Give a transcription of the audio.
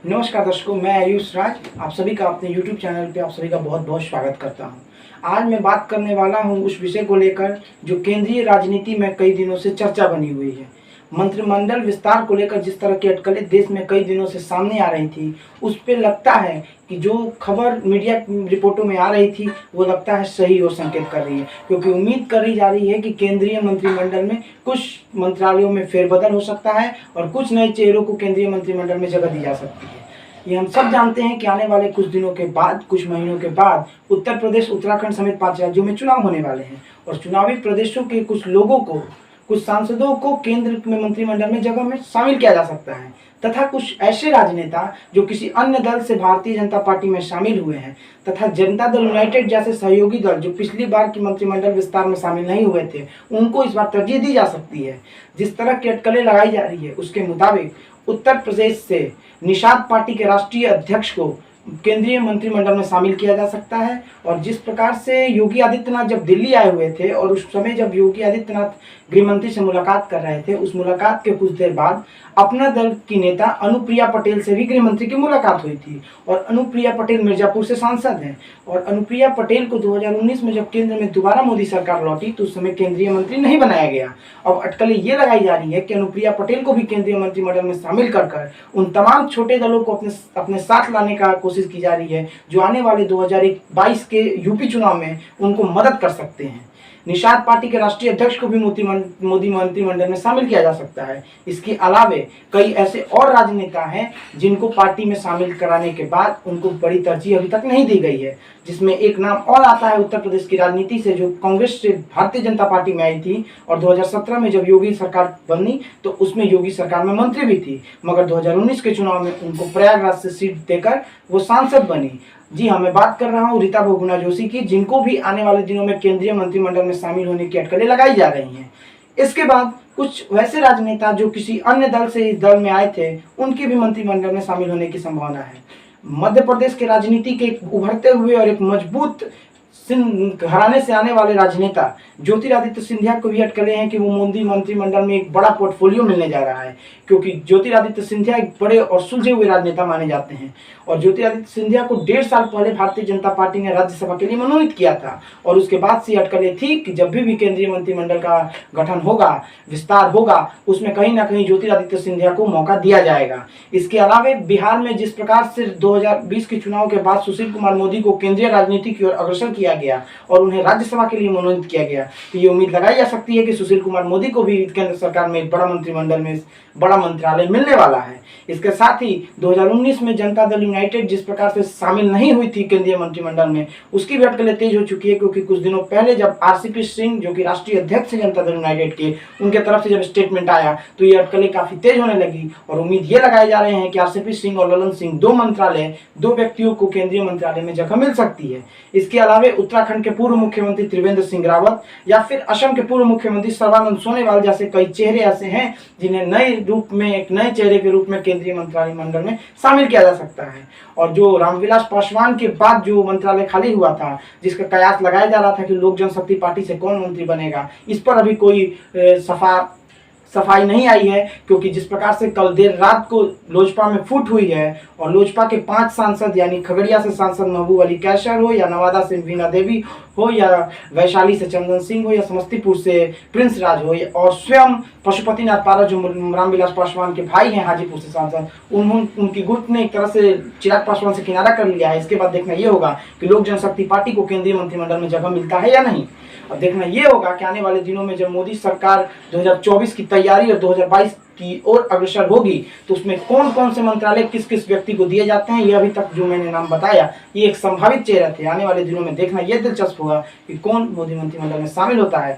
नमस्कार दर्शकों, मैं आयुष राज आप सभी का अपने YouTube चैनल पे आप सभी का बहुत बहुत स्वागत करता हूं। आज मैं बात करने वाला हूं उस विषय को लेकर जो केंद्रीय राजनीति में कई दिनों से चर्चा बनी हुई है। मंत्रिमंडल विस्तार को लेकर जिस तरह की अटकलें देश में कई दिनों से सामने आ रही थी, उस पे लगता है कि जो खबर मीडिया रिपोर्टों में आ रही थी वो लगता है सही और संकेत कर रही है, क्योंकि उम्मीद करी जा रही है कि केंद्रीय मंत्रिमंडल में कुछ मंत्रालयों में फेरबदल हो सकता है और कुछ नए चेहरों को केंद्रीय मंत्रिमंडल में जगह दी जा सकती है। ये हम सब जानते हैं कि आने वाले कुछ दिनों के बाद, कुछ महीनों के बाद उत्तर प्रदेश, उत्तराखंड समेत 5 राज्यों में चुनाव होने वाले हैं और चुनावी प्रदेशों के कुछ लोगों को, कुछ सांसदों को केंद्र में मंत्रिमंडल में जगह में शामिल किया जा सकता है तथा कुछ ऐसे राजनेता जो किसी अन्य दल से भारतीय जनता पार्टी में शामिल हुए हैं तथा जनता दल यूनाइटेड जैसे सहयोगी दल जो पिछली बार की मंत्रिमंडल विस्तार में शामिल नहीं हुए थे, उनको इस बार तरजीह दी जा सकती है। जिस तरह की अटकलें लगाई जा रही है उसके मुताबिक उत्तर प्रदेश से निषाद पार्टी के राष्ट्रीय अध्यक्ष को केंद्रीय मंत्रिमंडल में शामिल किया जा सकता है। और जिस प्रकार से योगी आदित्यनाथ जब दिल्ली आए हुए थे और उस समय जब योगी आदित्यनाथ गृहमंत्री से मुलाकात कर रहे थे, उस मुलाकात के कुछ देर बाद अपना दल की नेता अनुप्रिया पटेल से भी गृहमंत्री की मुलाकात हुई थी। और अनुप्रिया पटेल मिर्जापुर से सांसद हैं और अनुप्रिया पटेल को 2019 में जब केंद्र में दोबारा मोदी सरकार लौटी तो उस समय केंद्रीय मंत्री नहीं बनाया गया। अब अटकलें ये लगाई जा रही है कि अनुप्रिया पटेल को भी केंद्रीय मंत्रिमंडल में शामिल कर उन तमाम छोटे दलों को अपने साथ लाने का कोशिश की जा रही है जो आने वाले 2022 के यूपी चुनाव में उनको मदद कर सकते हैं। निषाद पार्टी के राष्ट्रीय अध्यक्ष को भी मोदी मंत्रिमंडल में शामिल किया जा सकता है। इसके अलावे कई ऐसे और राजनेता हैं जिनको पार्टी में शामिल कराने के बाद उनको बड़ी तरजीह अभी तक नहीं दी गई है, जिसमें एक नाम और आता है उत्तर प्रदेश की राजनीति से, जो कांग्रेस से भारतीय जनता पार्टी में आई थी और 2017 में जब योगी सरकार बनी तो उसमें योगी सरकार में मंत्री भी थी, मगर 2019 के चुनाव में उनको प्रयागराज से सीट देकर वो सांसद बनी। जी हाँ, मैं बात कर रहा हूँ रीता बहुगुणा जोशी की, जिनको भी आने वाले दिनों में केंद्रीय मंत्रिमंडल में शामिल होने की अटकलें लगाई जा रही हैं। इसके बाद कुछ वैसे राजनेता जो किसी अन्य दल से इस दल में आए थे, उनके भी मंत्रिमंडल में शामिल होने की संभावना है। मध्य प्रदेश के राजनीति के उभरते हुए और एक मजबूत घराने से आने वाले राजनेता ज्योतिरादित्य सिंधिया को भी अटकलें हैं कि वो मोदी मंत्रिमंडल में एक बड़ा पोर्टफोलियो मिलने जा रहा है, क्योंकि ज्योतिरादित्य सिंधिया एक बड़े और सुलझे हुए राजनेता माने जाते हैं। और ज्योतिरादित्य सिंधिया को 1.5 साल पहले भारतीय जनता पार्टी ने राज्यसभा के लिए मनोनीत किया था और उसके बाद से अटकलें थी कि जब भी केंद्रीय मंत्रिमंडल का गठन होगा, विस्तार होगा, उसमें कहीं ना कहीं ज्योतिरादित्य सिंधिया को मौका दिया जाएगा। इसके अलावा बिहार में जिस प्रकार से 2020 के चुनाव के बाद सुशील कुमार मोदी को केंद्रीय राजनीति की ओर अग्रसर किया गया और उन्हें राज्यसभा के लिए मनोनीत किया गया, तो ये उम्मीद लगाई जा सकती है कि सुशील कुमार मोदी को भी केंद्र सरकार में एक बड़ा मंत्रिमंडल में बड़ा मंत्रालय मिलने वाला है। इसके साथ ही 2019 में जनता दल यूनाइटेड जिस प्रकार से शामिल नहीं हुई थी केंद्रीय मंत्रिमंडल में, उसकी भी अटकलें तेज हो चुकी है, क्योंकि कुछ दिनों पहले जब आरसीपी सिंह जो कि राष्ट्रीय अध्यक्ष है जनता दल यूनाइटेड के, उनके तरफ से जब स्टेटमेंट आया तो ये अटकलें काफी तेज होने लगी और उम्मीद ये लगाए जा रहे हैं कि आरसीपी सिंह और ललन सिंह, दो व्यक्तियों को केंद्रीय मंत्रालय में जगह मिल सकती है। इसके अलावा उत्तराखंड के पूर्व मुख्यमंत्री त्रिवेंद्र सिंह रावत या फिर असम के पूर्व मुख्यमंत्री सर्बानंद सोनोवाल जैसे कई चेहरे ऐसे हैं जिन्हें नए रूप में, एक नए चेहरे के रूप में केंद्रीय मंत्रिमंडल में शामिल किया जा सकता है। और जो रामविलास पासवान के बाद जो मंत्रालय खाली हुआ था, जिसका कयास लगाया जा रहा था कि लोक जनशक्ति पार्टी से कौन मंत्री बनेगा, इस पर अभी कोई सफाई नहीं आई है, क्योंकि जिस प्रकार से कल देर रात को लोजपा में फूट हुई है और लोजपा के 5 सांसद यानी खगड़िया से सांसद महबूब अली कैसर हो या नवादा से वीणा देवी हो या वैशाली से चंदन सिंह हो या समस्तीपुर से प्रिंस राज हो और स्वयं पशुपतिनाथ पारस जो रामविलास पासवान के भाई हैं हाजीपुर से सांसद, उनकी गुट ने एक तरह से चिराग पासवान से किनारा कर लिया है। इसके बाद देखना ये होगा कि लोक जनशक्ति पार्टी को केंद्रीय मंत्रिमंडल में जगह मिलता है या नहीं। अब देखना ये होगा कि आने वाले दिनों में जब मोदी सरकार 2024 की तैयारी और 2022 की ओर अग्रसर होगी तो उसमें कौन कौन से मंत्रालय किस किस व्यक्ति को दिए जाते हैं, ये अभी तक जो मैंने नाम बताया ये एक संभावित चेहरा थे। आने वाले दिनों में देखना ये दिलचस्प होगा कि कौन मोदी मंत्रिमंडल में शामिल होता है।